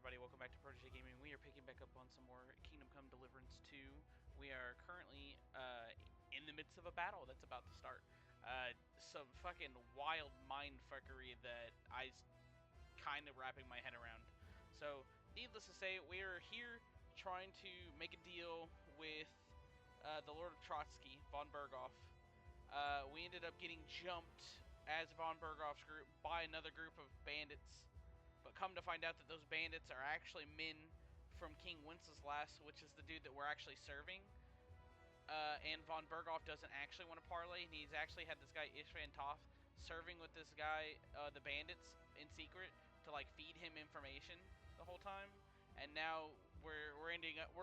everybody, welcome back to Protege Gaming. We are picking back up on some more Kingdom Come Deliverance II. We are currently in the midst of a battle that's about to start. Some fucking wild mindfuckery that I kind of wrapping my head around. So, needless to say, we are here trying to make a deal with the Lord of Trotsky, von Berghoff. We ended up getting jumped as von Berghoff's group by another group of bandits. But come to find out that those bandits are actually men from King Wenceslas, which is the dude that we're actually serving. And von Berghoff doesn't actually want to parlay, and he's actually had this guy Ishvan Toth serving with this guy, the bandits, in secret to like feed him information the whole time. And now we're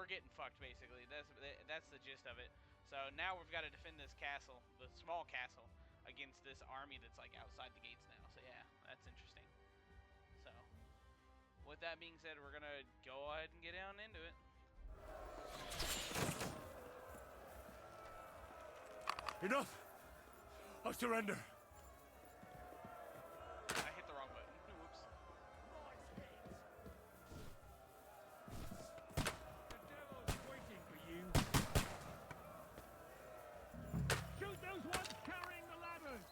getting fucked basically. That's the gist of it. So now we've got to defend this castle, the small castle, against this army that's like outside the gates now. So yeah, that's interesting. So, with that being said, we're gonna go ahead and get down into it. Enough! I surrender. I hit the wrong button. Whoops. The devil's waiting for you. Shoot those ones carrying the ladders!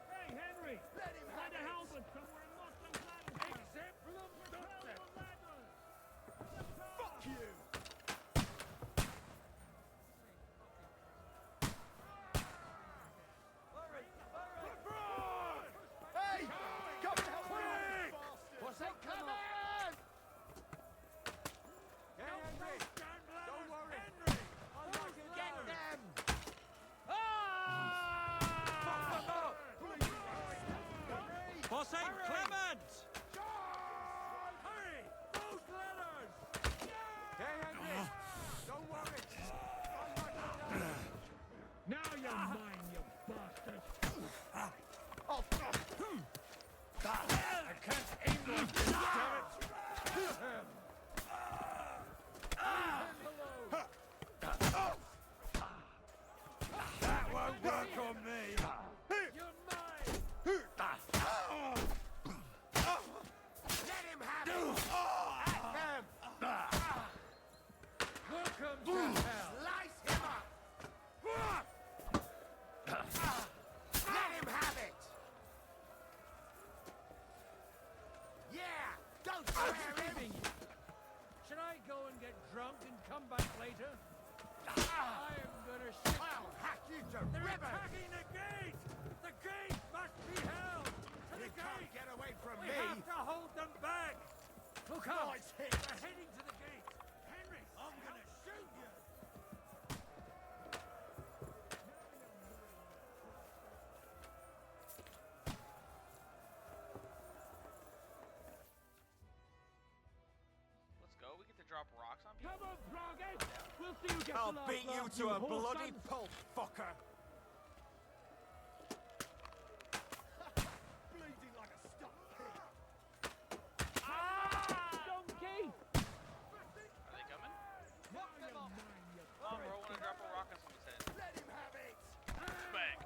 Hey, Henry! Let him have Find a it. helmet somewhere and lock those ladders down. Except for them Propel them. your ladders! Fuck you! Hurry! Hurry! Hey! Come and help me! What's that? Come on! Henry! Don't worry! Henry! I like it. Get them! For St. Clement! John! Hurry! Those ladders! Hey, Henry! Don't worry! I like it. Now you're mine, you bastard! I can't aim like this, damn it! That won't work on me! You're mine! Let him have it! At them! Welcome to hell! Slice him up! Let him have it! Yeah! Don't swear him! Should I go and get drunk and come back later? I am gonna shoot. I'll hack you to They're ribbons! attacking the gate! The gate must be held! To the You can't gate! get away from We me! have to hold them back! Look up! Nice hit. They're heading to the gate! Henry! I'm gonna shoot you! Let's go. We get to drop rocks on people. Come on, Froggy! We'll see who gets the I'll last beat you laugh, to a horse bloody son. pulp, fucker! Bleeding like a stuck pig! Donkey! Are they coming? Knock them off! Oh, bro, want to drop a rock on someone's head. Let him have it! Bang.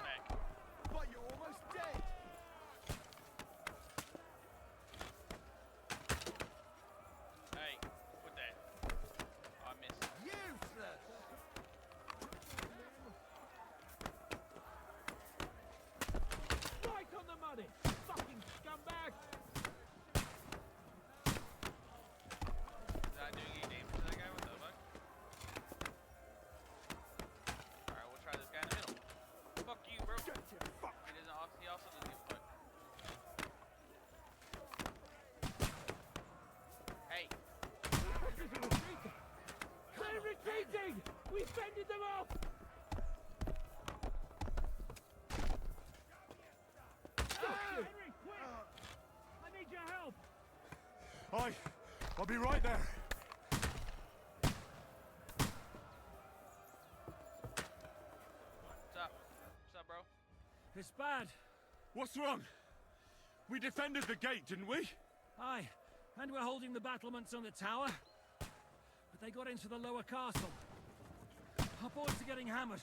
Bang. But you're almost dead! Hey, quit that. Oh, I missed. Useless! Right on the money! Fucking scumbag! Is that doing any damage to that guy? What the fuck? Alright, we'll try this guy in the middle. Fuck you, bro. Get your fuck! He also doesn't give a fuck. Hey, They're retreating! We fended them off! Henry, quick! I need your help! I'll be right there. what's up? What's up, bro? It's bad. What's wrong? We defended the gate, didn't we? Aye, and we're holding the battlements on the tower. But they got into the lower castle. Our boys are getting hammered.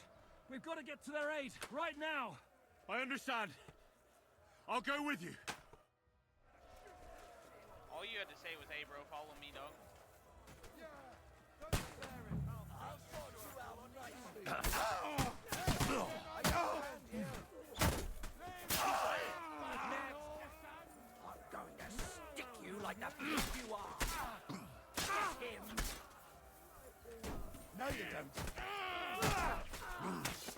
We've got to get to their aid, right now! I understand. I'll go with you. All you had to say was, "Hey, bro, follow me, dog." I'll sort you out nicely. I'm going to stick you like the beast you are. Get him. No, you don't.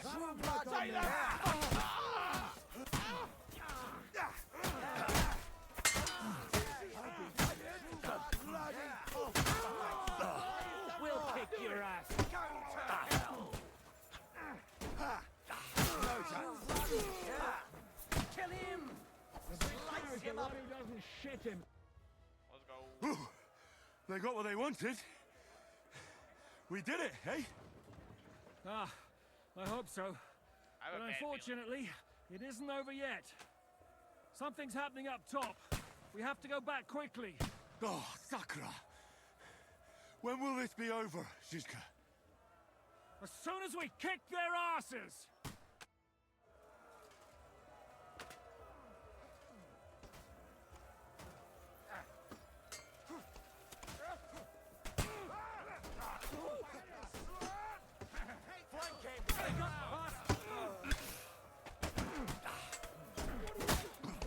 True blood on there. We'll kick your ass. Kill him. Slice him up. Who doesn't shit him? Let's go. Whew. They got what they wanted. We did it, eh? Ah, I hope so. I have But a bad feeling. unfortunately, it isn't over yet. Something's happening up top. We have to go back quickly. Oh, Sakura. When will this be over, Shizuka? As soon as we kick their asses!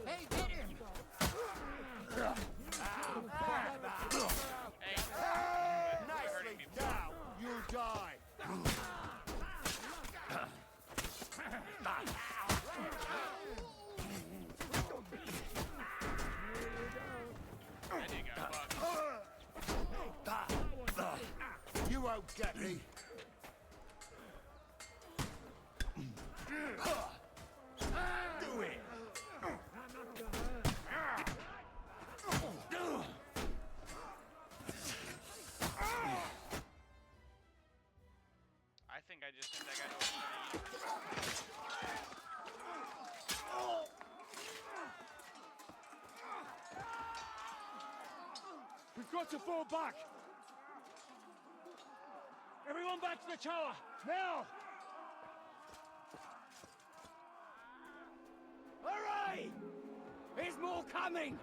Hey, hit him. Hey, Nicely down. You die. that dude got fucked. You won't get me. Do it. I think I just sent that guy to a study. We've got to fall back! Everyone back to the tower! Now! Hooray! There's more coming.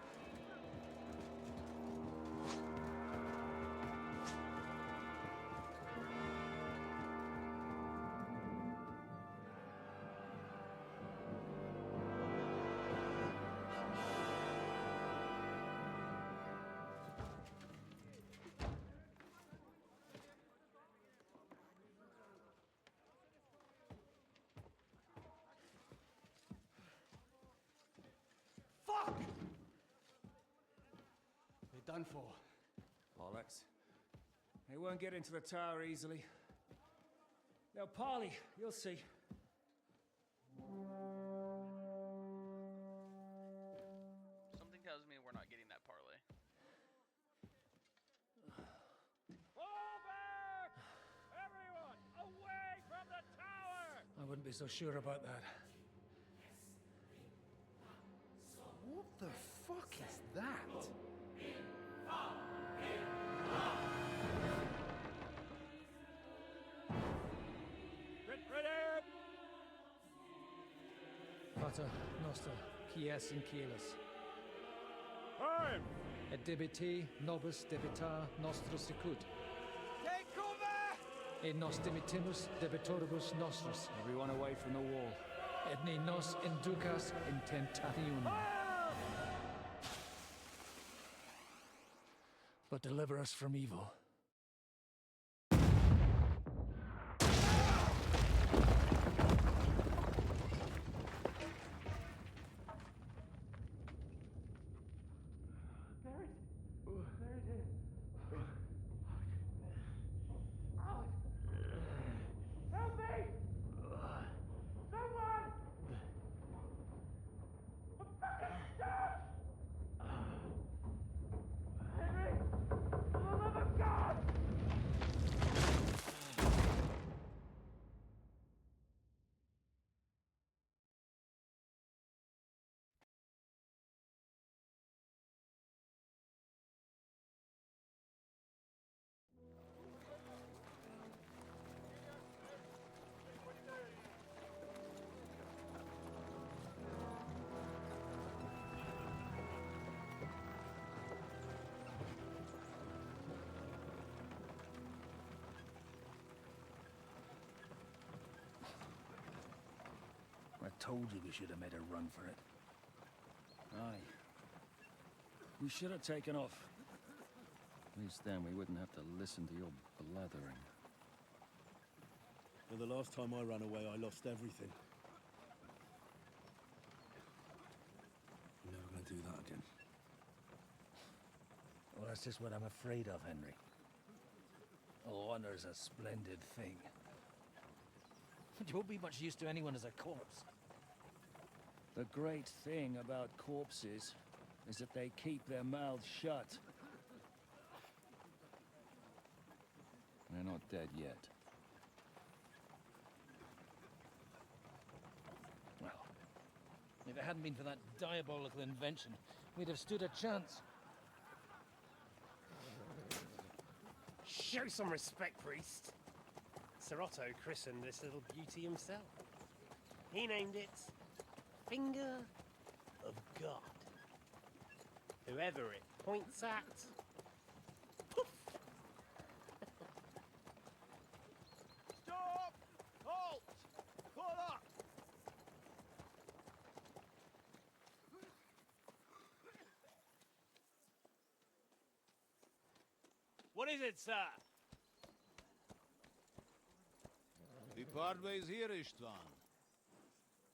Fuck! They're done for. Bollocks. They won't get into the tower easily. Now, Parley, you'll see. Something tells me we're not getting that parlay. Fall back! Everyone, away from the tower! I wouldn't be so sure about that. What the fuck is that? Ready! Pater Noster, Quies in Caelus. Time! Et debiti nobis debitar nostros sicut. Take cover! Et nos dimitimus debitoribus nostros. Everyone away from the wall. Et ne nos inducas in tentationem. But deliver us from evil. For the love of God! told you we should have made a run for it. Aye. We should have taken off. At least then we wouldn't have to listen to your blathering. Well, the last time I ran away, I lost everything. I'm never gonna do that again. Well, that's just what I'm afraid of, Henry. Honor's a splendid thing. You won't be much use to anyone as a corpse. The great thing about corpses is that they keep their mouths shut. They're not dead yet. Well, if it hadn't been for that diabolical invention, we'd have stood a chance. Show some respect, priest. Sir Otto christened this little beauty himself. He named it Finger of God. Whoever it points at, poof! Stop! Halt! Pull up! What is it, sir? We part ways here, Istvan.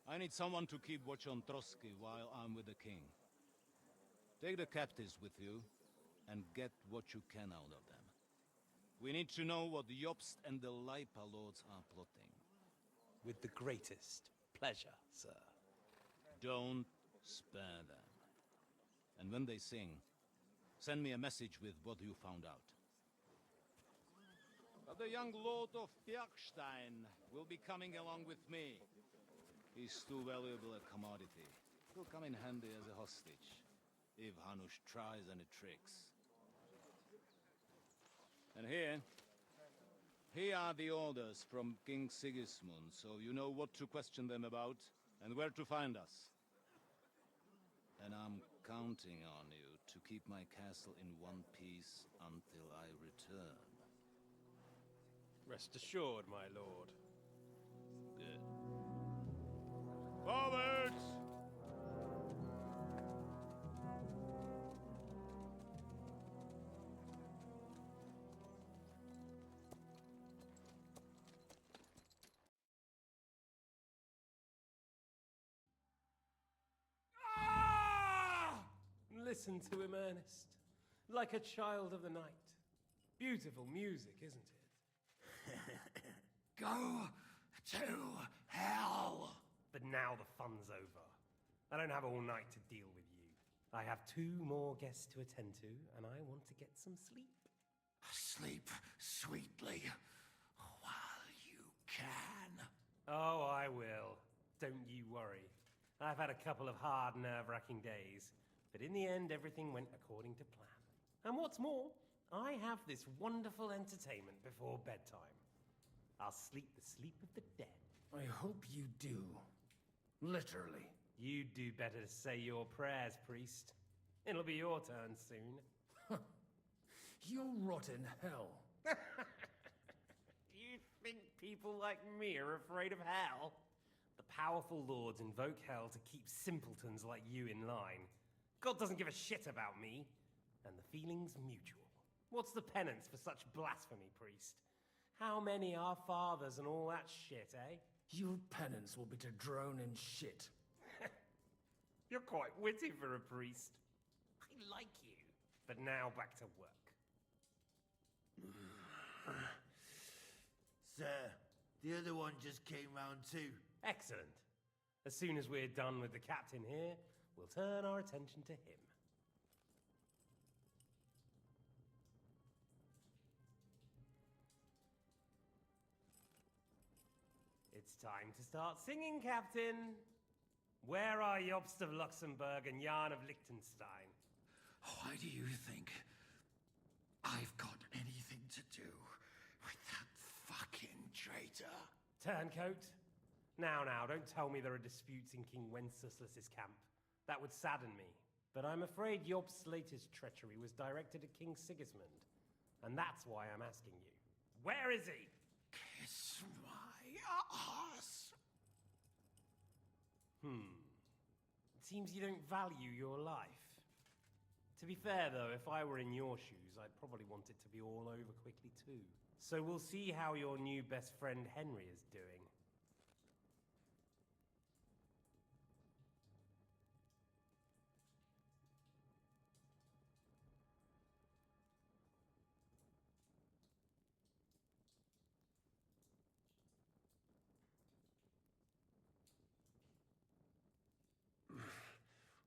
I need someone to keep watch on Trotsky while I'm with the king. Take the captives with you, and get what you can out of them. We need to know what the Jobst and the Leipa lords are plotting. With the greatest pleasure, sir. Don't spare them. And when they sing, send me a message with what you found out. But the young lord of Bjergstein will be coming along with me. He's too valuable a commodity. He'll come in handy as a hostage, if Hanush tries any tricks. And here are the orders from King Sigismund, so you know what to question them about, and where to find us. And I'm counting on you to keep my castle in one piece until I return. Rest assured, my lord. Good. Forwards! Listen to him, Ernest. Like a child of the night. Beautiful music, isn't it? Go to hell! But now the fun's over. I don't have all night to deal with you. I have 2 more guests to attend to, and I want to get some sleep. Sleep sweetly while you can. Oh, I will. Don't you worry. I've had a couple of hard, nerve-wracking days, but in the end, everything went according to plan. And what's more, I have this wonderful entertainment before bedtime. I'll sleep the sleep of the dead. I hope you do. Literally. You'd do better to say your prayers, priest. It'll be your turn soon. You'll rot in hell. You think people like me are afraid of hell? The powerful lords invoke hell to keep simpletons like you in line. God doesn't give a shit about me, and the feeling's mutual. What's the penance for such blasphemy, priest? How many are fathers and all that shit, eh? Your penance will be to drown in shit. You're quite witty for a priest. I like you. But now back to work. Sir, the other one just came round too. Excellent. As soon as we're done with the captain here, we'll turn our attention to him. It's time to start singing, Captain. Where are Jobst of Luxembourg and Jan of Liechtenstein? Why do you think I've got anything to do with that fucking traitor? Turncoat. Now, don't tell me there are disputes in King Wenceslas's camp. That would sadden me. But I'm afraid Jobst's latest treachery was directed at King Sigismund. And that's why I'm asking you. Where is he? Kiss my ass. It seems you don't value your life. To be fair, though, if I were in your shoes, I'd probably want it to be all over quickly, too. So we'll see how your new best friend Henry is doing.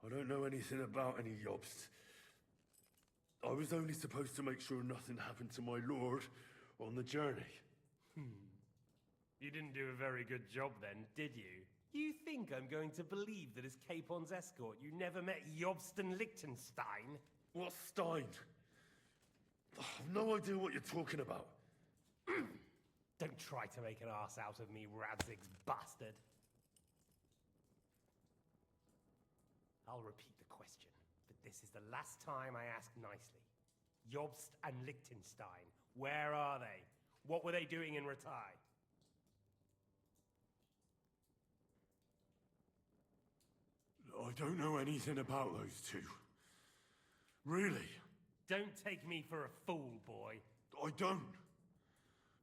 I don't know anything about any Jobst. I was only supposed to make sure nothing happened to my lord on the journey. You didn't do a very good job then, did you? You think I'm going to believe that as Capon's escort you never met Jobston Liechtenstein? What's Stein? I've no idea what you're talking about. Don't try to make an ass out of me, Radzig's bastard. I'll repeat the question, but this is the last time I ask nicely. Jobst and Liechtenstein, where are they? What were they doing in Ratai? I don't know anything about those two. Really? Don't take me for a fool, boy. I don't.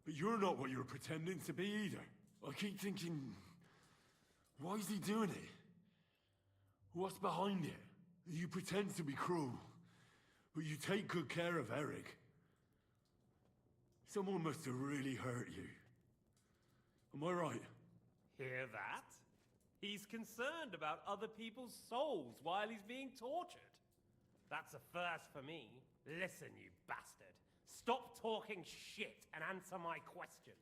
But you're not what you're pretending to be either. I keep thinking, why is he doing it? What's behind it? You pretend to be cruel, but you take good care of Eric. Someone must have really hurt you. Am I right? Hear that? He's concerned about other people's souls while he's being tortured. That's a first for me. Listen, you bastard. Stop talking shit and answer my questions.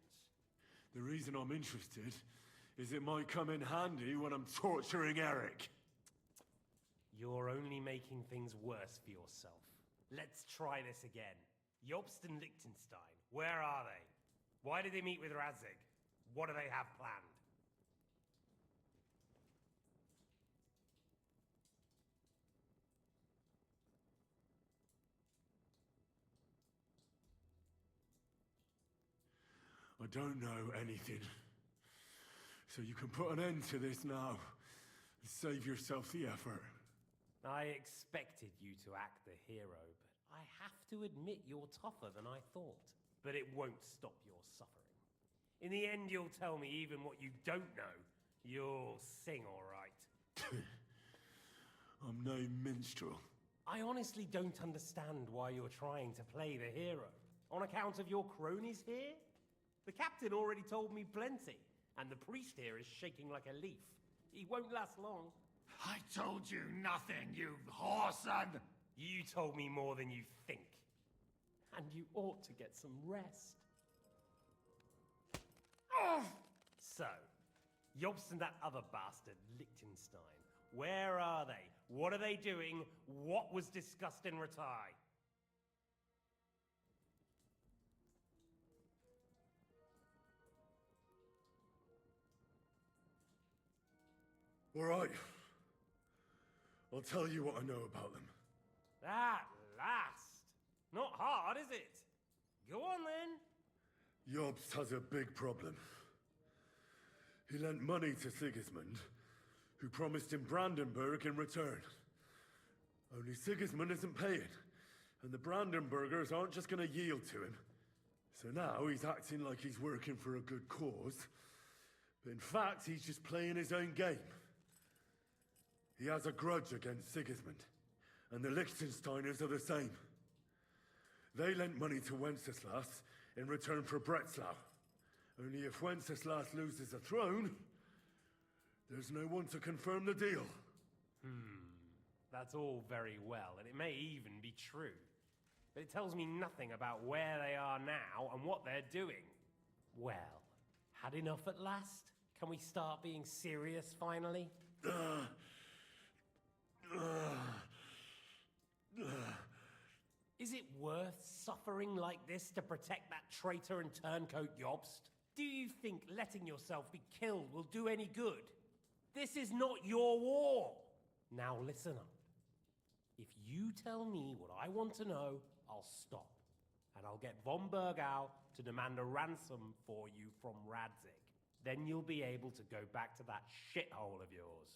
The reason I'm interested is it might come in handy when I'm torturing Eric. You're only making things worse for yourself. Let's try this again. Jobst and Liechtenstein, where are they? Why did they meet with Radzig? What do they have planned? I don't know anything. So you can put an end to this now and save yourself the effort. I expected you to act the hero, but I have to admit you're tougher than I thought. But it won't stop your suffering. In the end, you'll tell me even what you don't know. You'll sing all right. I'm no minstrel. I honestly don't understand why you're trying to play the hero. On account of your cronies here? The captain already told me plenty, and the priest here is shaking like a leaf. He won't last long. I told you nothing, you whoreson! You told me more than you think. And you ought to get some rest. So, Jobst and that other bastard, Liechtenstein, where are they? What are they doing? What was discussed in Ratai? All right. I'll tell you what I know about them. At last! Not hard, is it? Go on then. Jobst has a big problem. He lent money to Sigismund, who promised him Brandenburg in return. Only Sigismund isn't paying, and the Brandenburgers aren't just gonna yield to him. So now he's acting like he's working for a good cause, but in fact he's just playing his own game. He has a grudge against Sigismund, and the Liechtensteiners are the same. They lent money to Wenceslas in return for Breslau. Only if Wenceslas loses the throne, there's no one to confirm the deal. That's all very well, and it may even be true. But it tells me nothing about where they are now and what they're doing. Well, had enough at last? Can we start being serious finally? Is it worth suffering like this to protect that traitor and turncoat Jobst? Do you think letting yourself be killed will do any good? This is not your war! Now listen up. If you tell me what I want to know, I'll stop. And I'll get von Bergau to demand a ransom for you from Radzig. Then you'll be able to go back to that shithole of yours.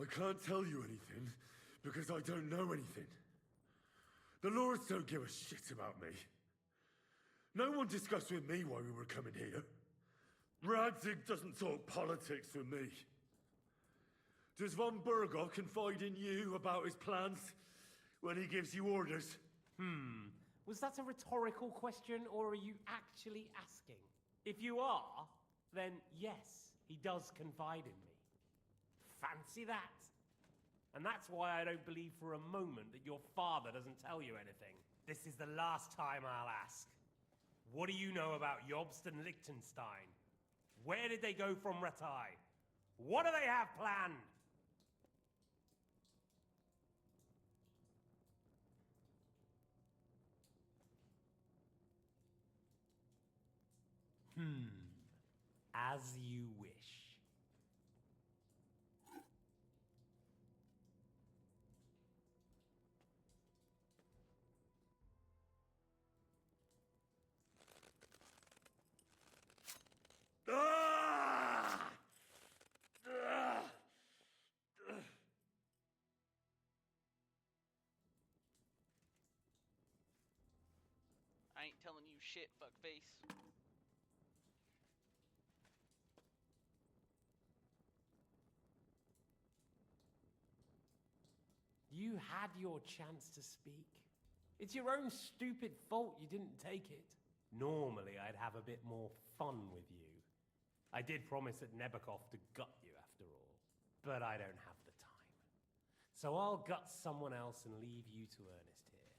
I can't tell you anything because I don't know anything. The Lords don't give a shit about me. No one discussed with me why we were coming here. Radzig doesn't talk politics with me. Does von Burgov confide in you about his plans when he gives you orders? Was that a rhetorical question, or are you actually asking? If you are, then yes, he does confide in me. Fancy that. And that's why I don't believe for a moment that your father doesn't tell you anything. This is the last time I'll ask. What do you know about Jobst and Liechtenstein? Where did they go from Ratai? What do they have planned? As you wish. Ah! Ah! I ain't telling you shit, fuckface. You had your chance to speak. It's your own stupid fault you didn't take it. Normally, I'd have a bit more fun with you. I did promise at Nebakov to gut you after all, but I don't have the time. So I'll gut someone else and leave you to Ernest here.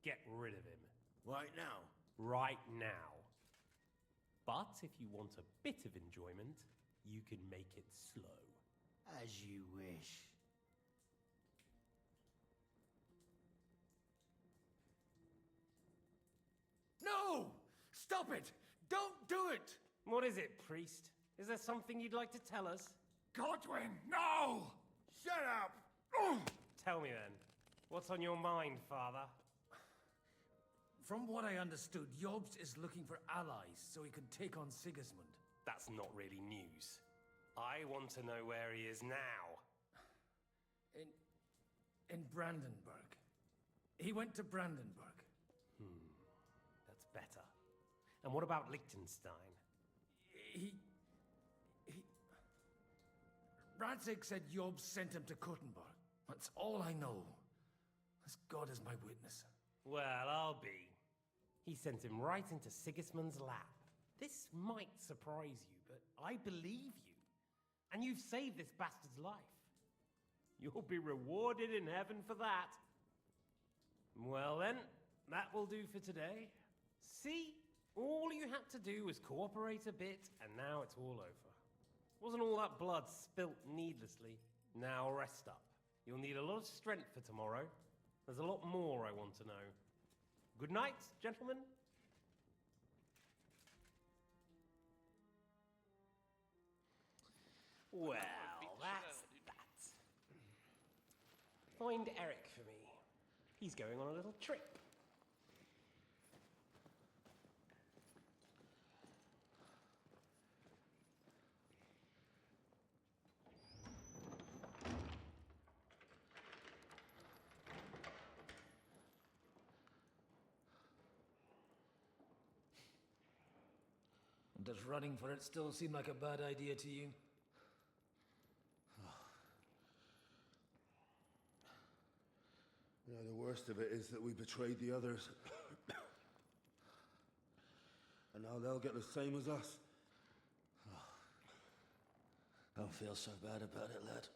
Get rid of him. Right now. Right now. But if you want a bit of enjoyment, you can make it slow. As you wish. No! Stop it! Don't do it! What is it, priest? Is there something you'd like to tell us? Godwin, no! Shut up! Tell me then. What's on your mind, father? From what I understood, Jobst is looking for allies so he can take on Sigismund. That's not really news. I want to know where he is now. In Brandenburg. He went to Brandenburg. That's better. And what about Liechtenstein? Radzig said Jobst sent him to Kuttenberg. That's all I know. As God is my witness. Well, I'll be. He sent him right into Sigismund's lap. This might surprise you, but I believe you. And you've saved this bastard's life. You'll be rewarded in heaven for that. Well then, that will do for today. See? All you had to do was cooperate a bit, and now it's all over. Wasn't all that blood spilt needlessly? Now rest up. You'll need a lot of strength for tomorrow. There's a lot more I want to know. Good night, gentlemen. Well, that's that. Find Eric for me. He's going on a little trip. Does running for it still seem like a bad idea to you? You know, the worst of it is that we betrayed the others. And now they'll get the same as us. Don't feel so bad about it, lad.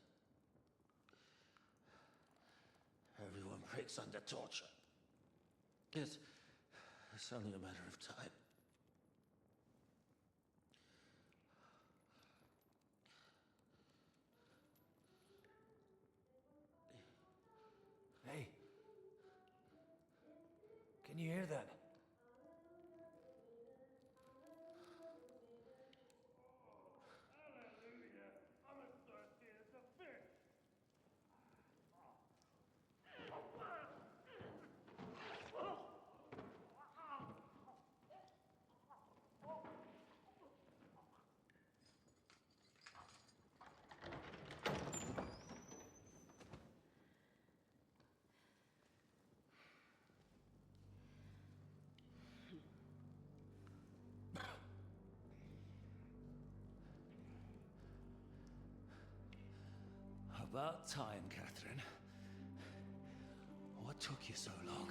Everyone breaks under torture. It's only a matter of time. Hey. Can you hear that? About time, Catherine. What took you so long?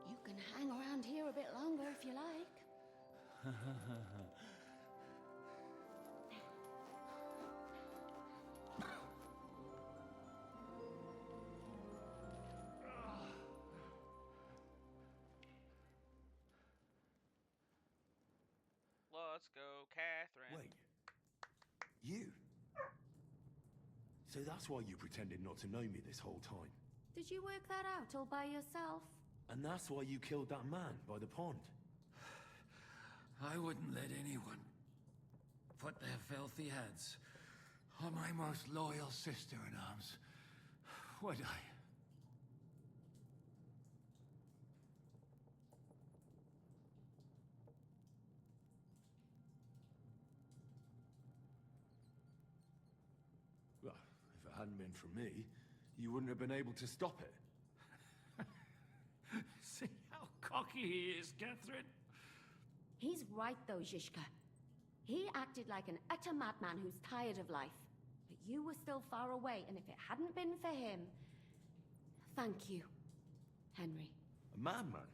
You can hang around here a bit longer if you like. Let's go, Catherine. Wait. You? So that's why you pretended not to know me this whole time. Did you work that out all by yourself? And that's why you killed that man by the pond. I wouldn't let anyone put their filthy hands on my most loyal sister-in-arms, would I? Well, if it hadn't been for me, you wouldn't have been able to stop it. See how cocky he is, Catherine? He's right though, Zhishka. He acted like an utter madman who's tired of life. But you were still far away, and if it hadn't been for him... Thank you, Henry. A madman?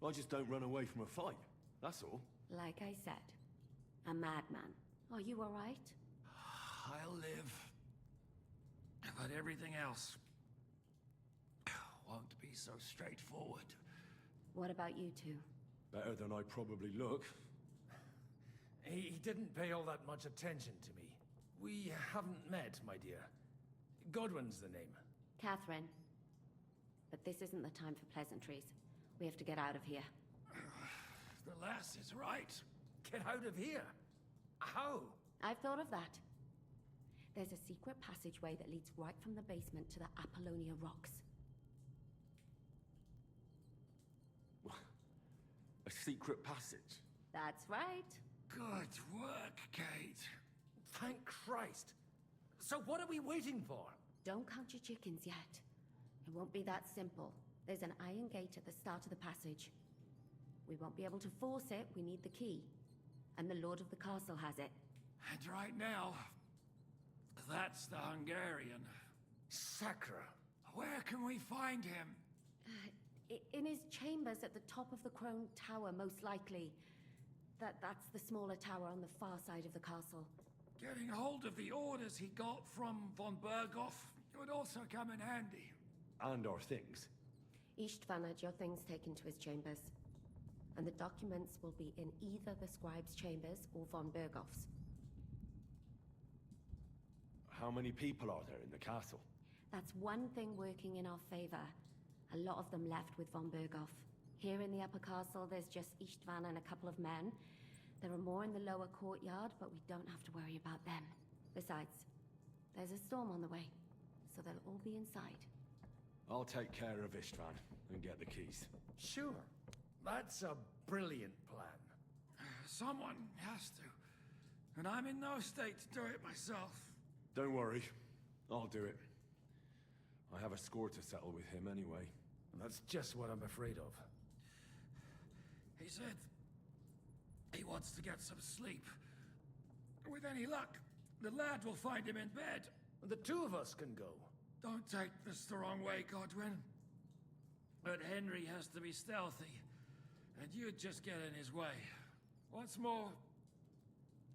I just don't run away from a fight, that's all. Like I said, a madman. Are you all right? I'll live. But everything else won't be so straightforward. What about you two? Better than I probably look. He didn't pay all that much attention to me. We haven't met, my dear. Godwin's the name. Catherine. But this isn't the time for pleasantries. We have to get out of here. The lass is right. Get out of here? How? I've thought of that. There's a secret passageway that leads right from the basement to the Apollonia Rocks. A secret passage? That's right. Good work, Kate. Thank Christ. So what are we waiting for? Don't count your chickens yet. It won't be that simple. There's an iron gate at the start of the passage. We won't be able to force it, we need the key. And the Lord of the Castle has it. And right now, that's the Hungarian. Sakra. Where can we find him? In his chambers at the top of the Crone Tower, most likely. That's the smaller tower on the far side of the castle. Getting hold of the orders he got from von Berghoff would also come in handy. And our things. Istvan had your things taken to his chambers. And the documents will be in either the scribe's chambers or von Berghoff's. How many people are there in the castle? That's one thing working in our favor. A lot of them left with von Berghoff. Here in the upper castle, there's just Istvan and a couple of men. There are more in the lower courtyard, but we don't have to worry about them. Besides, there's a storm on the way, so they'll all be inside. I'll take care of Istvan and get the keys. Sure. That's a brilliant plan. Someone has to. And I'm in no state to do it myself. Don't worry. I'll do it. I have a score to settle with him anyway. That's just what I'm afraid of. He said he wants to get some sleep. With any luck, the lad will find him in bed. The two of us can go. Don't take this the wrong way, Godwin. But Henry has to be stealthy, and you'd just get in his way. What's more,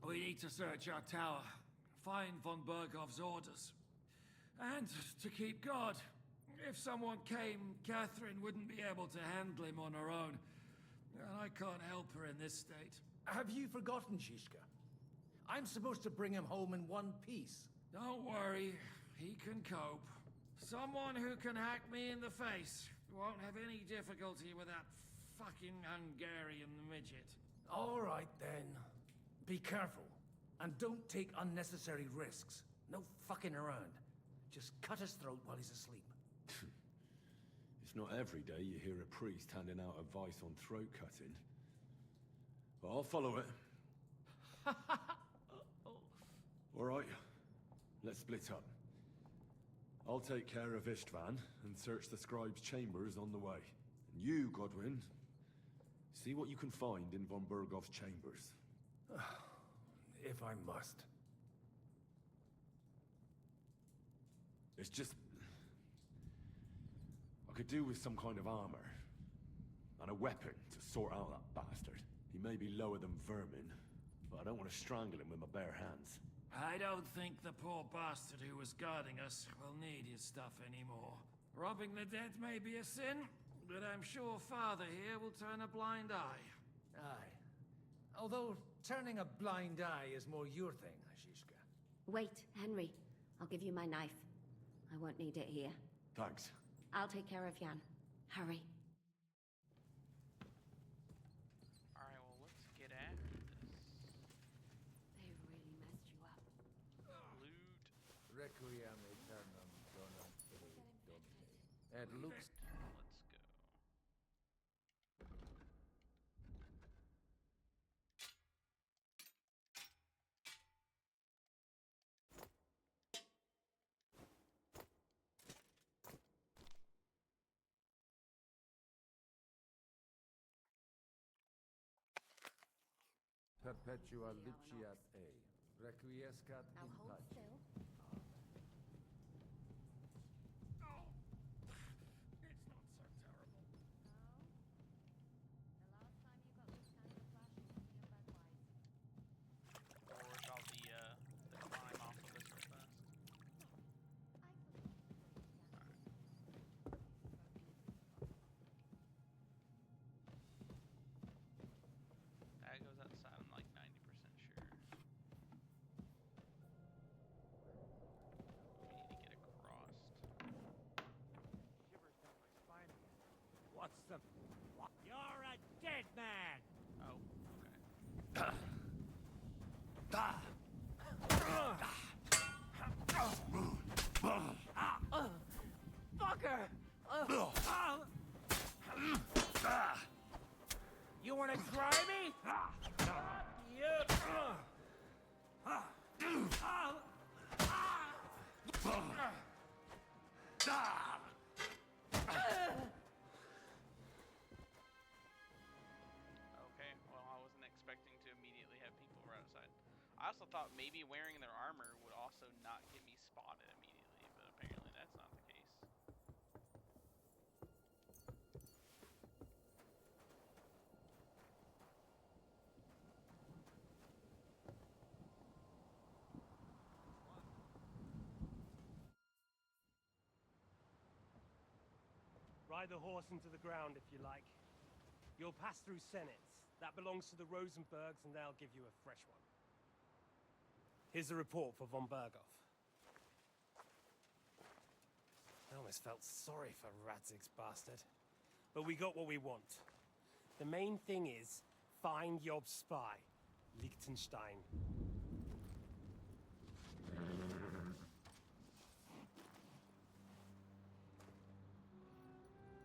we need to search our tower, find von Berghoff's orders, and to keep guard. If someone came, Catherine wouldn't be able to handle him on her own. And I can't help her in this state. Have you forgotten, Zhishka? I'm supposed to bring him home in one piece. Don't worry, he can cope. Someone who can hack me in the face won't have any difficulty with that fucking Hungarian midget. All right, then. Be careful. And don't take unnecessary risks. No fucking around. Just cut his throat while he's asleep. It's not every day you hear a priest handing out advice on throat cutting. But I'll follow it. All right, let's split up. I'll take care of Istvan and search the scribe's chambers on the way. And you, Godwin, see what you can find in von Berghoff's chambers. if I must. It's just... I could do with some kind of armor. And a weapon to sort out that bastard. He may be lower than vermin, but I don't want to strangle him with my bare hands. I don't think the poor bastard who was guarding us will need his stuff anymore. Robbing the dead may be a sin, but I'm sure Father here will turn a blind eye. Aye. Although turning a blind eye is more your thing, Ashishka. Wait, Henry. I'll give you my knife. I won't need it here. Thanks. I'll take care of Jan. Hurry. Alright, well, let's get after this. They really messed you up. Loot. Requiem aeternam donum Dei Domine. It looks... Let's go. Perpetua luciat A. Requiescat Now in hold pace. still. It's not so terrible. The last time you got this kind of flash, you were in bad wise. Or work all the climb off of this real fast. That goes outside, I'm like 90% sure. We need to get across. What's the... What? You're a dead man! Oh, okay. Fucker! You wanna try me? You! Okay, well, I wasn't expecting to immediately have people right outside. I also thought maybe wearing their armor would also not get me spotted immediately, but apparently that's not the case. Ride the horse into the ground if you like. You'll pass through Senates. That belongs to the Rosenbergs, and they'll give you a fresh one. Here's a report for von Berghoff. I almost felt sorry for Radzig's bastard. But we got what we want. The main thing is, find Job's spy, Liechtenstein.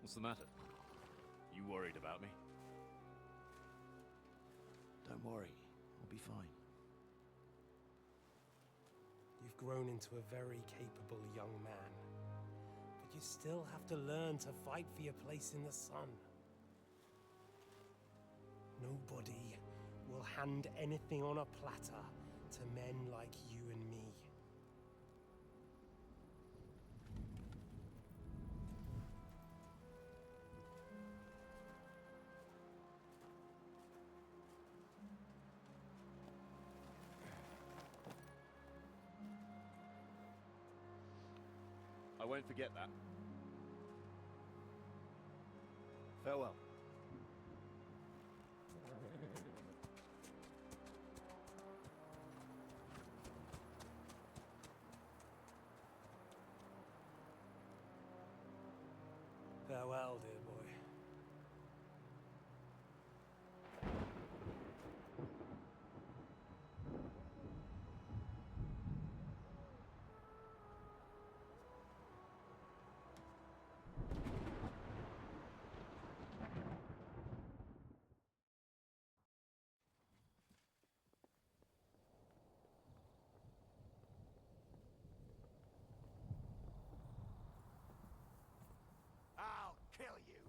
What's the matter? You worried about me? Don't worry, I'll be fine. You've grown into a very capable young man. But you still have to learn to fight for your place in the sun. Nobody will hand anything on a platter to men like you and me. I won't forget that. Farewell. Farewell, dear boy. I'll kill you.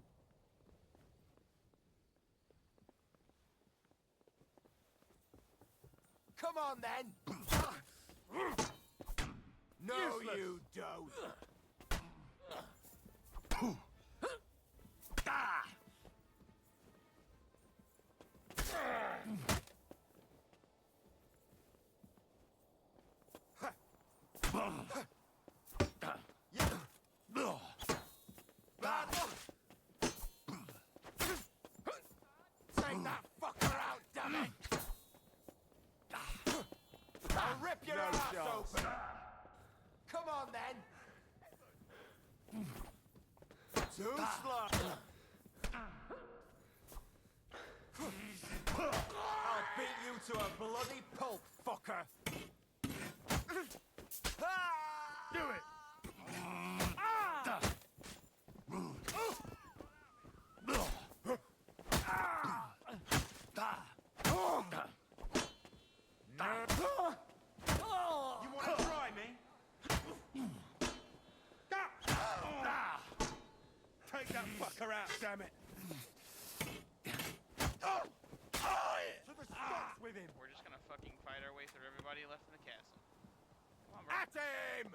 Come on, then! No, you don't! Take that fucker out, damn it! I'll rip your ass open! Come on, then! Too slow! I'll beat you to a bloody pulp, fucker! Do it! You wanna try me? Take that fucker out, damn it! To the stocks with him! We're just gonna fucking fight our way through everybody left in the castle. Come on, bro. At him!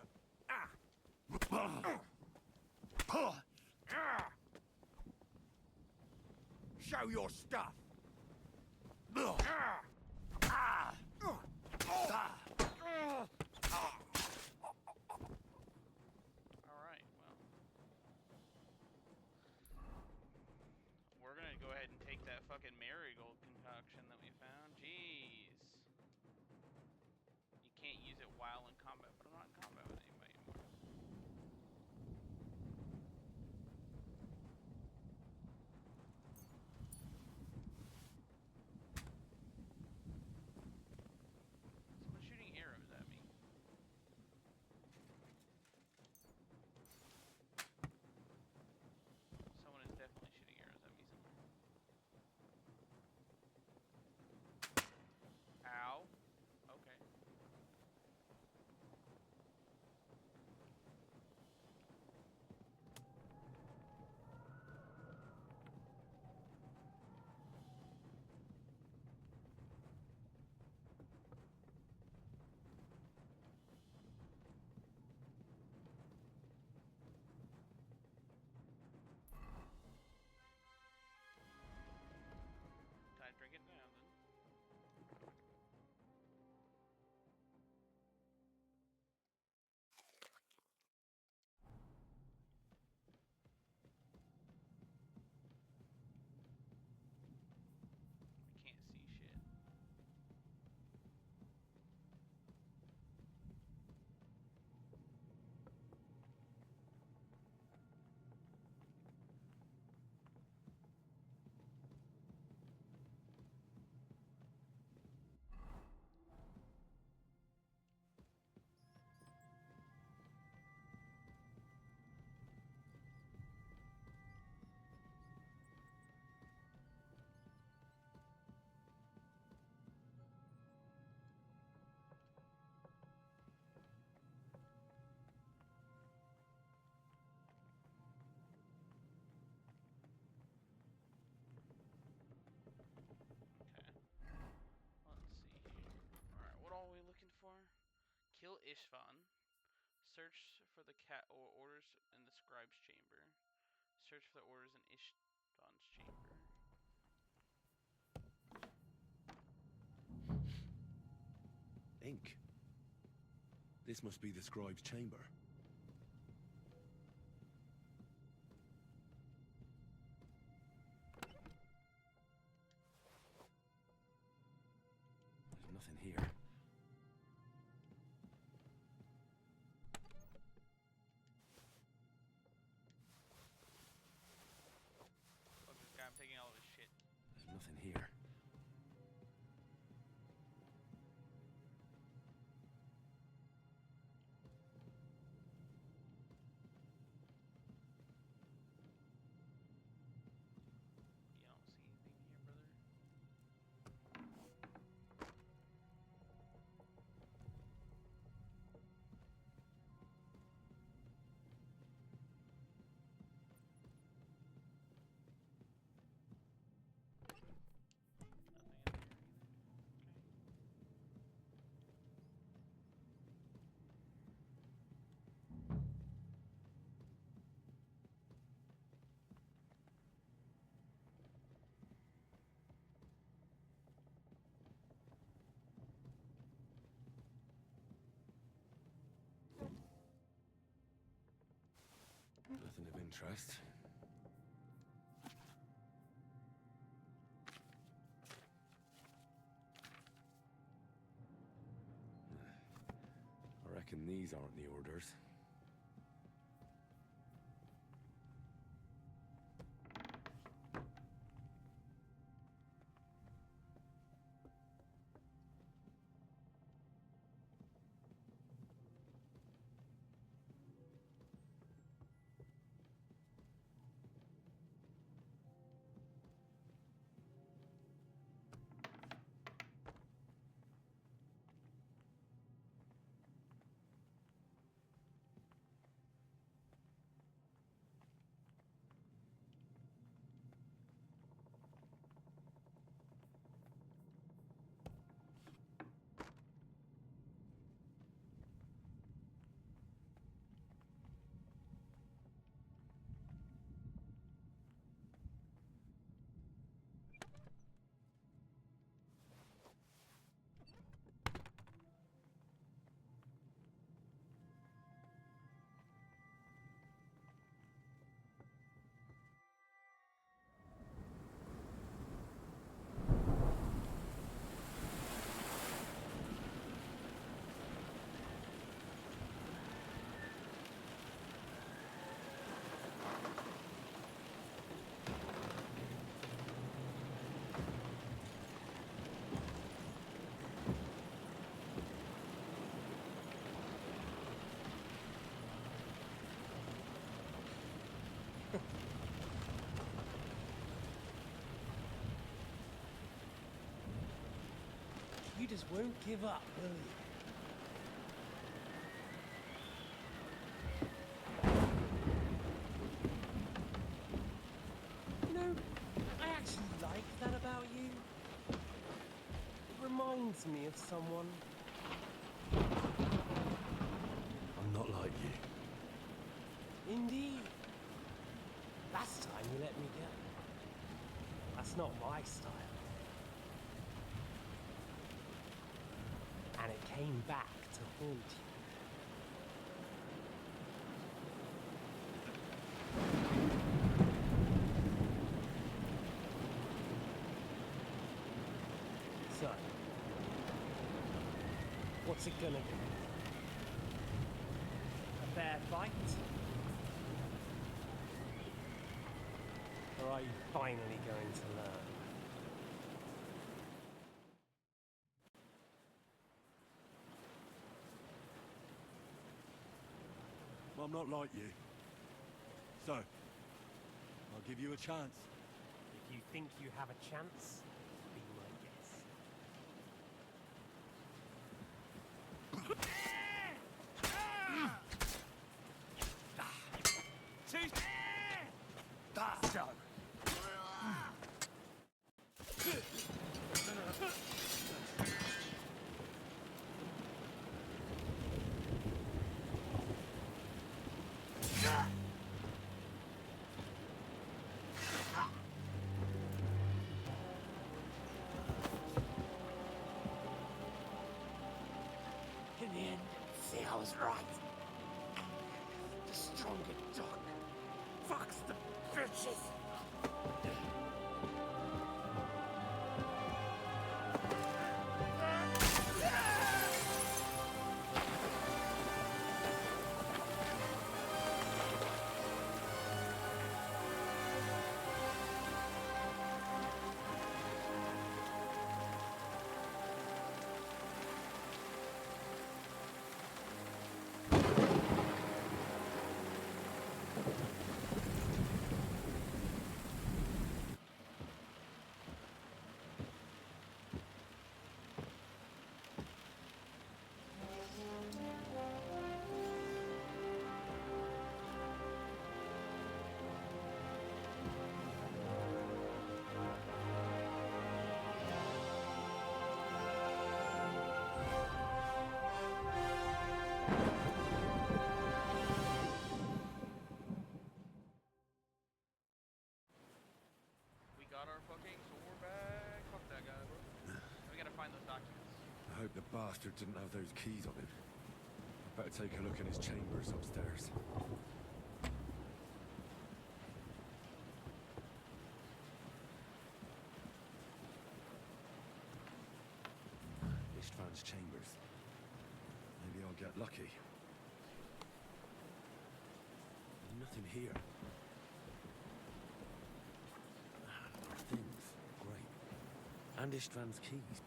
Show your stuff! Alright, well. We're gonna go ahead and take that fucking marigold concoction that we found. Jeez. You can't use it while in combat, but I'm not in combat with anybody anymore. Someone's shooting arrows at me. Someone is definitely shooting arrows at me somewhere. Ow. Okay. Can I drink it now then? I can't see shit. Let's see here. Alright, what all are we looking for? Kill Ishvan. Search for the cat or orders in the scribe's chamber. Search for the orders in Ishvan's chamber. Ink. This must be the scribe's chamber. There's nothing here. Fuck this guy, I'm taking all of his shit. There's nothing here. You don't see anything here, brother? interest. I reckon these aren't the orders. You just won't give up, will you? You know, I actually like that about you. It reminds me of someone. I'm not like you. Indeed. Last time you let me go. That's not my style. And it came back to haunt you. So, what's it gonna be? A fair fight? Or are you finally going to learn? I'm not like you. So, I'll give you a chance. If you think you have a chance, be my guess. So. In the end, see, I was right. The stronger dog. Fucks the bitches. We got our fucking sword back. Fuck that guy, bro. We gotta find those documents. I hope the bastard didn't have those keys on him. Better take a look in his chambers upstairs. István's chambers. Maybe I'll get lucky. Nothing here. More things. Great. And István's keys.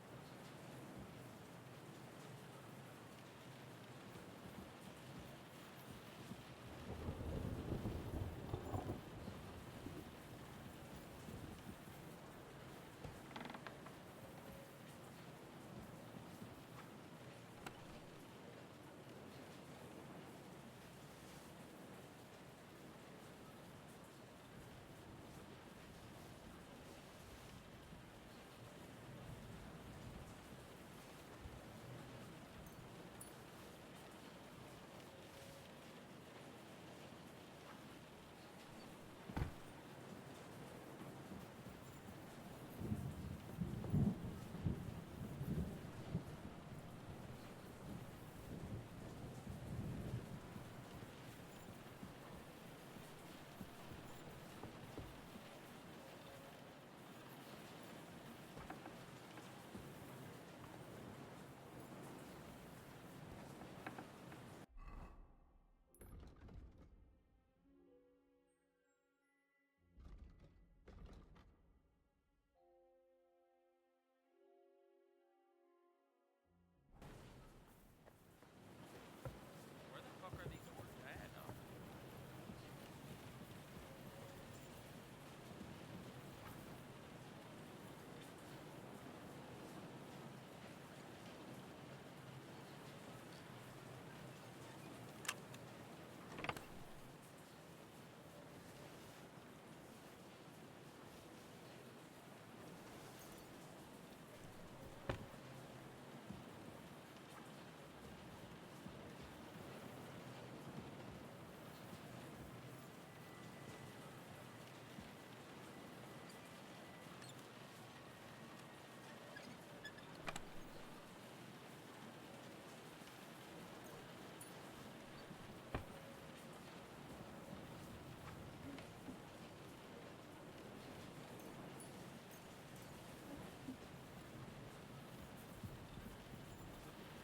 Where the fuck are these orcs at? Oh.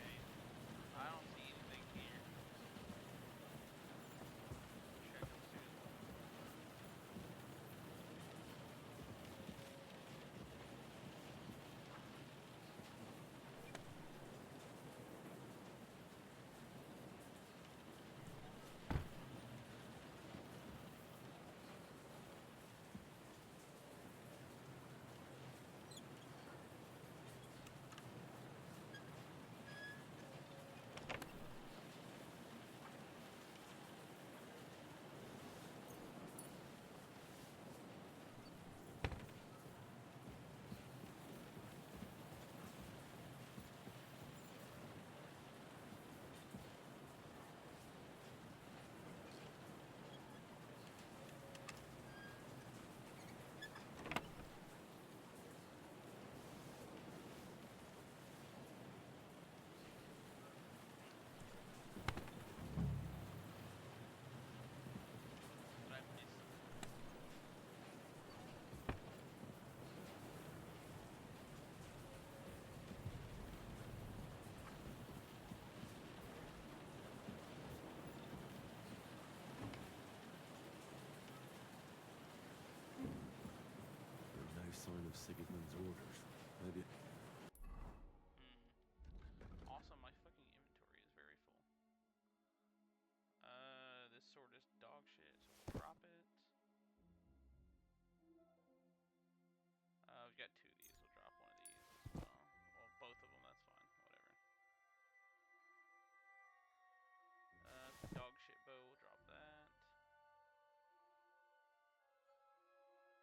Okay. I don't see anything here. Check upstairs. What I missed? No sign of Sigismund's orders. Maybe... Awesome, my fucking inventory is very full. This sword is dog shit, so we'll drop it. We've got two of these, we'll drop one of these as well. Well, both of them, that's fine, whatever. Dog shit bow, we'll drop that.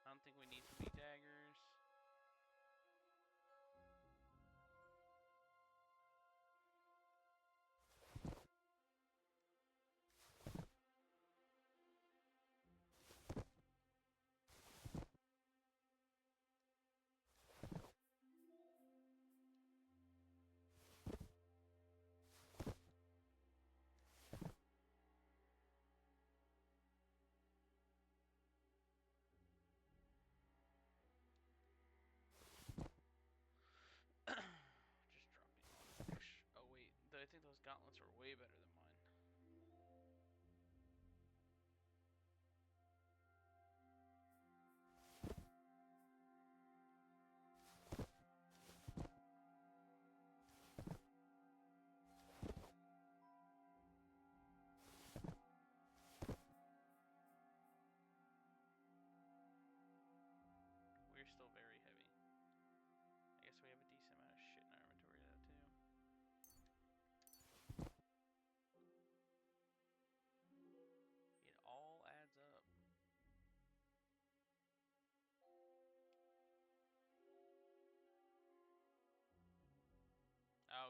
I don't think we need too many daggers.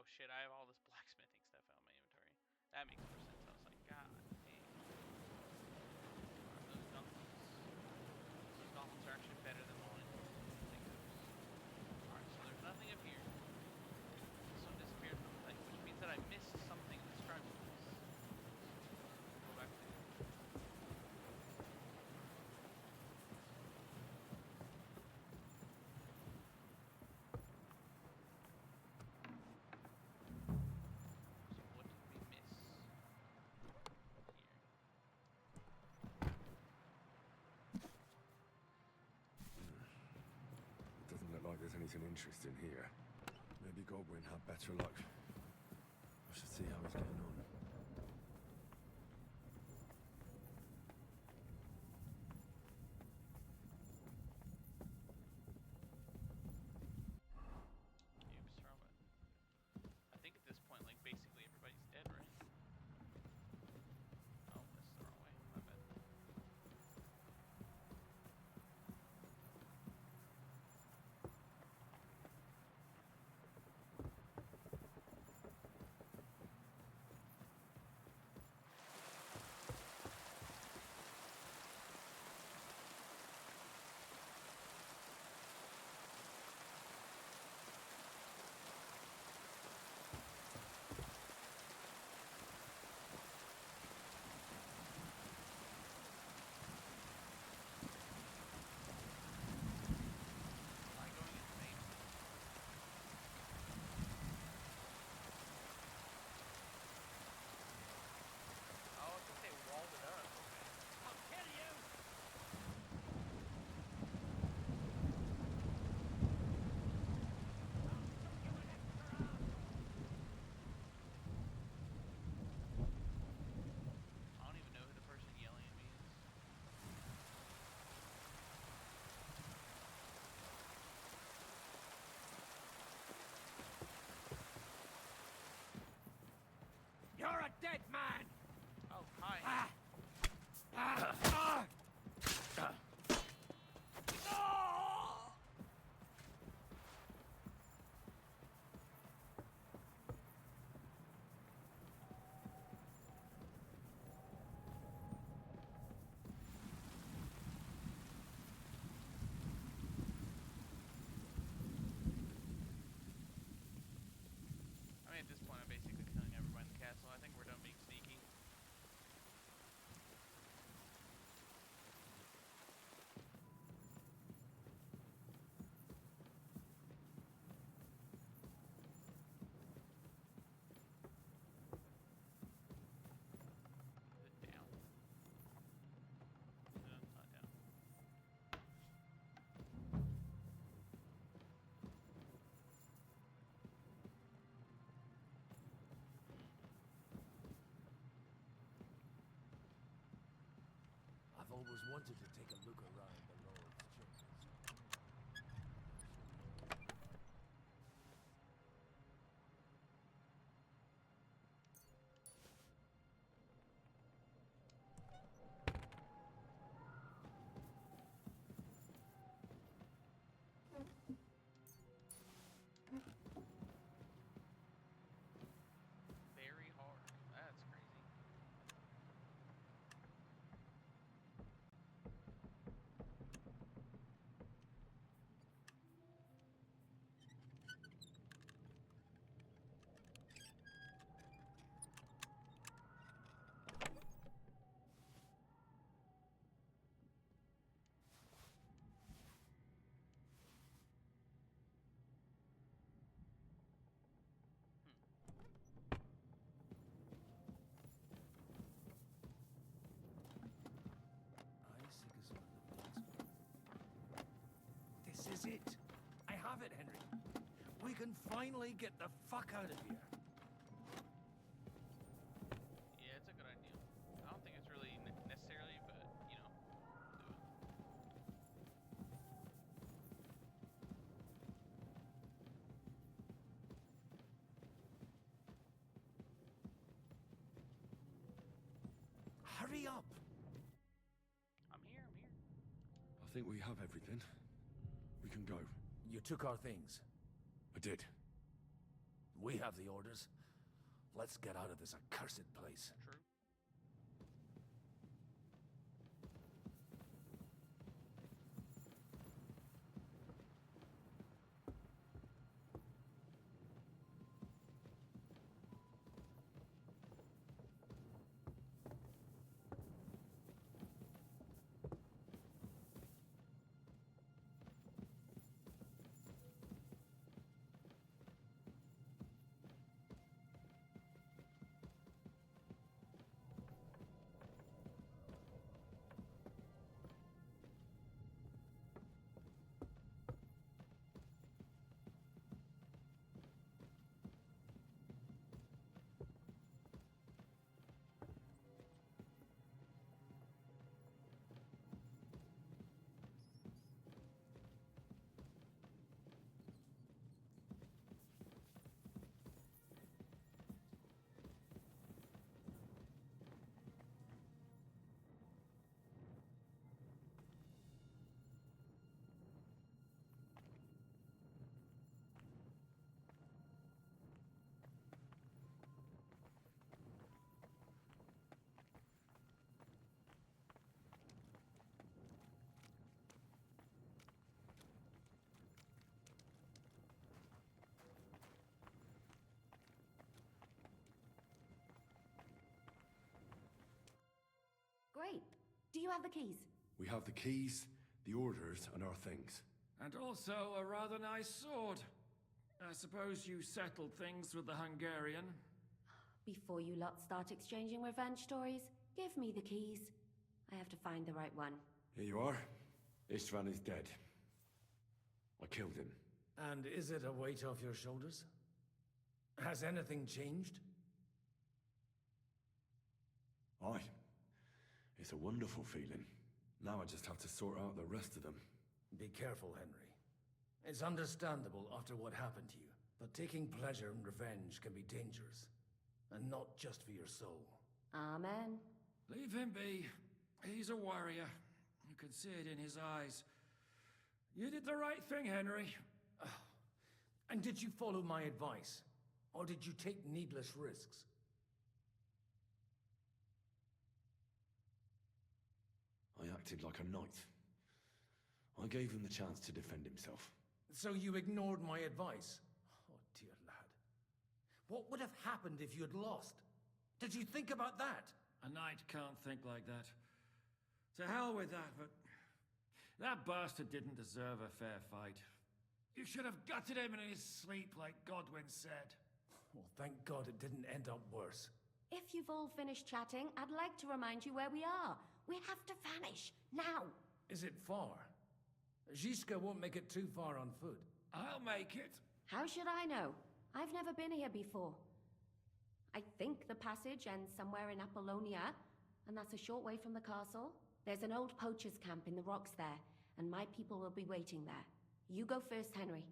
shit, I have all this blacksmithing stuff out of my inventory. That makes more sense. I was like, god damn. Those gauntlets. Those gauntlets are actually better than the one in Alright, so there's nothing up here. This one disappeared from the thing, which means that I missed something in the scribe place. Go back there. So what did we miss here? It doesn't look like there's anything interesting here. Maybe Godwin had better luck. I should see how he's getting on. Cubes from it. I think at this point, like, basically everybody's dead, right? Oh, that's the wrong way. My bad. Am I going insane? Oh, I think they walled it up. Okay. I'll kill you! I don't even know who the person yelling at me is. You're a dead man! Oh, hi. Ah! Ah! Ah! Oh! I mean, at this point, I'm basically killing everybody in the castle. I think we're done being sneaky. Is it down? No, it's not down. I've always wanted to take a look around the Lord's chambers. Very hard. That's crazy. This is it. I have it, Henry. We can finally get the fuck out of here. Yeah, it's a good idea. I don't think it's really necessarily, but, you know, do it. Hurry up. I'm here, I'm here. I think we have everything. We can go. You took our things. I did. We have the orders. Let's get out of this accursed place. True. Great. Do you have the keys? We have the keys, the orders, and our things. And also a rather nice sword. I suppose you settled things with the Hungarian. Before you lot start exchanging revenge stories, give me the keys. I have to find the right one. Here you are. Istvan is dead. I killed him. And is it a weight off your shoulders? Has anything changed? Aye. It's a wonderful feeling. Now I just have to sort out the rest of them. Be careful, Henry. It's understandable after what happened to you, but taking pleasure in revenge can be dangerous. And not just for your soul. Amen. Leave him be. He's a warrior. You can see it in his eyes. You did the right thing, Henry. And did you follow my advice? Or did you take needless risks? I acted like a knight. I gave him the chance to defend himself. So you ignored my advice? Oh, dear lad. What would have happened if you had lost? Did you think about that? A knight can't think like that. To hell with that, but that bastard didn't deserve a fair fight. You should have gutted him in his sleep like Godwin said. Well, thank God it didn't end up worse. If you've all finished chatting, I'd like to remind you where we are. We have to vanish, now! Is it far? Zizka won't make it too far on foot. I'll make it. How should I know? I've never been here before. I think the passage ends somewhere in Apollonia, and that's a short way from the castle. There's an old poacher's camp in the rocks there, and my people will be waiting there. You go first, Henry,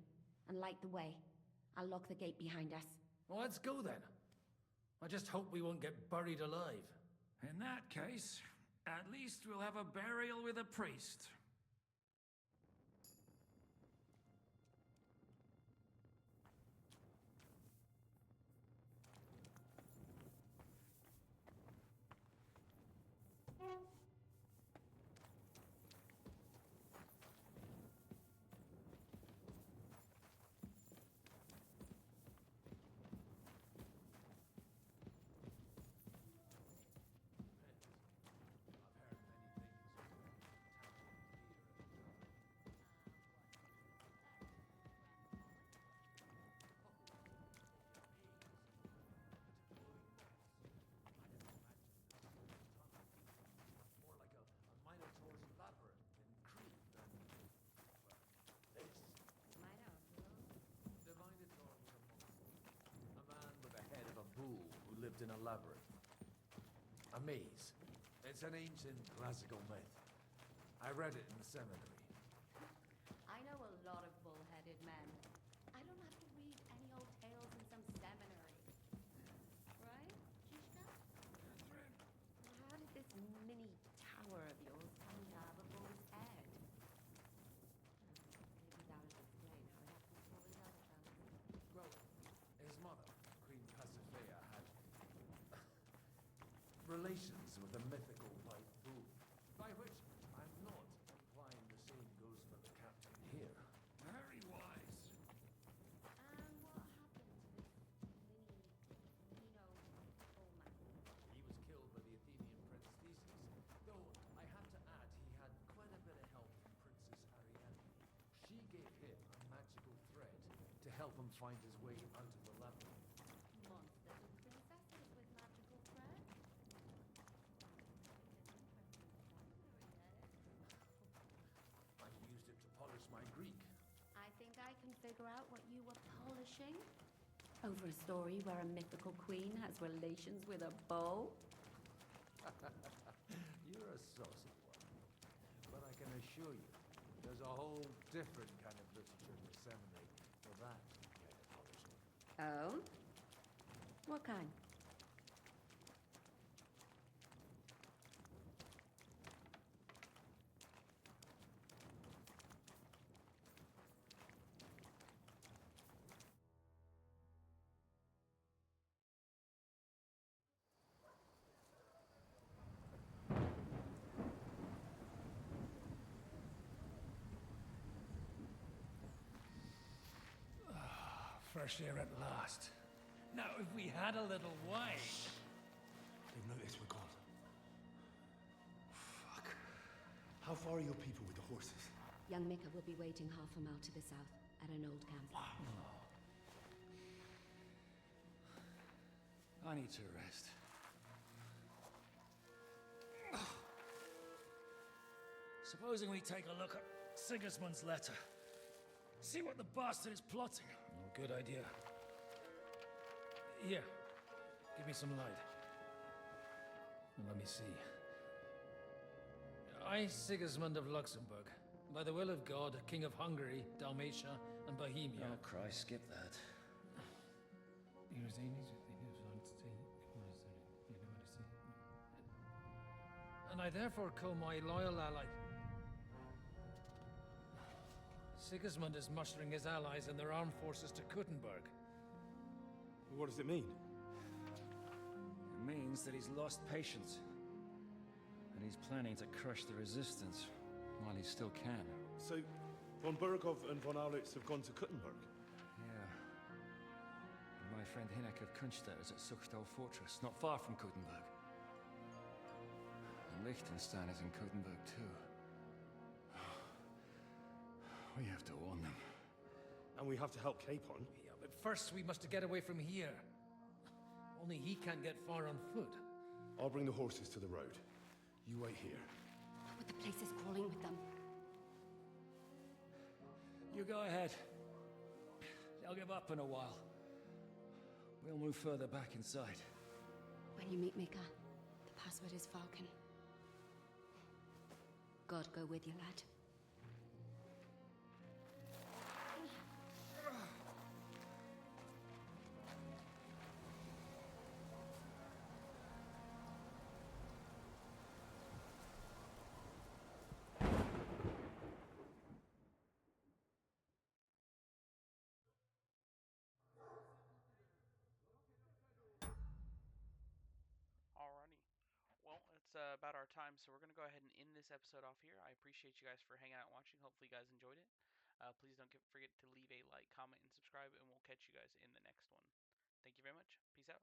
and light the way. I'll lock the gate behind us. Well, let's go then. I just hope we won't get buried alive. In that case, at least we'll have a burial with a priest. Lived in a labyrinth. A maze. It's an ancient classical myth. I read it in the seminary. I know a lot of bull-headed men. I don't have to read any old tales in some seminary. Right, Zizka? How did this mini tower of yours come to have a bull's head? Maybe that would explain how it happened to all his other fellas. Well, his mother, with a mythical white bull. By which I'm not implying the same goes for the captain here. Very wise. And what happened to this Bullman? He was killed by the Athenian Prince Theseus, though I have to add he had quite a bit of help from Princess Ariadne. She gave him a magical thread to help him find his way out of the labyrinth. Monsters and princesses with magical thread? I used it to polish my Greek. I think I can figure out what you were polishing. Over a story where a mythical queen has relations with a bull? You're a saucy one. But I can assure you, there's a whole different kind of literature to disseminate for that kind of polishing. Oh? What kind? Fresh air at last. Now, if we had a little wine. They've noticed we're gone. Fuck. How far are your people with the horses? Young Mika will be waiting half a mile to the south, at an old camp. I need to rest. Supposing we take a look at Sigismund's letter. See what the bastard is plotting. Oh, good idea. Here, give me some light. Let me see. I, Sigismund of Luxembourg, by the will of God, King of Hungary, Dalmatia, and Bohemia. Oh, Christ, skip that. And I therefore call my loyal ally. Sigismund is mustering his allies and their armed forces to Kuttenberg. What does it mean? It means that he's lost patience. And he's planning to crush the resistance while he still can. So, von Burgov and von Aulitz have gone to Kuttenberg? Yeah. And my friend Hinek of Kunstad is at Suchtal Fortress, not far from Kuttenberg. And Liechtenstein is in Kuttenberg too. We have to warn them. And we have to help Capon? Yeah, but first we must get away from here. Only he can't get far on foot. I'll bring the horses to the road. You wait here. But the place is crawling with them. You go ahead. They'll give up in a while. We'll move further back inside. When you meet Mika, the password is Falcon. God go with you, lad. Alrighty. Well, it's about our time, so we're going to go ahead and end this episode off here. I appreciate you guys for hanging out and watching. Hopefully you guys enjoyed it. Please don't forget to leave a like, comment, and subscribe, and we'll catch you guys in the next one. Thank you very much. Peace out.